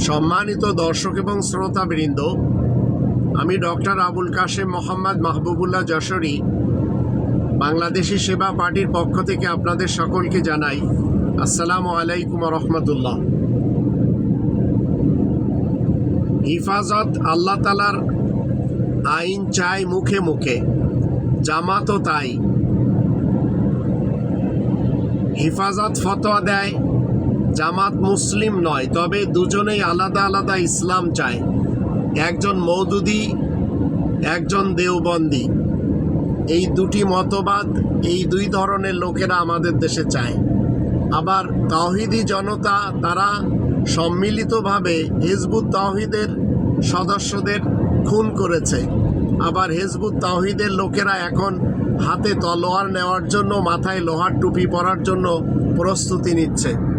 সম্মানিত দর্শক এবং শ্রোতাবৃন্দ, আমি ডক্টর আবুল কাশেম মোহাম্মদ মাহবুবুল্লাহ যশোরী বাংলাদেশি সেবা পার্টির পক্ষ থেকে আপনাদের সকলকে জানাই আসসালামু আলাইকুম রহমতুল্লাহ। হিফাজত আল্লাহ তালার আইন চাই মুখে মুখে, জামাতও তাই। হিফাজত ফতোয়া দেয় জামাত মুসলিম নয়, তবে দুজনেই আলাদা আলাদা ইসলাম চায়। একজন মওদুদি, একজন দেওবন্দি। এই দুটি মতবাদ, এই দুই ধরনের লোকেরা আমাদের দেশে চায়। আবার তাওহিদি জনতা, তারা সম্মিলিতভাবে হিজবুত তাওহিদের সদস্যদের খুন করেছে। আবার হিজবুত তাওহিদের লোকেরা এখন হাতে তলোয়ার নেওয়ার জন্য, মাথায় লোহার টুপি পরার জন্য প্রস্তুতি নিচ্ছে।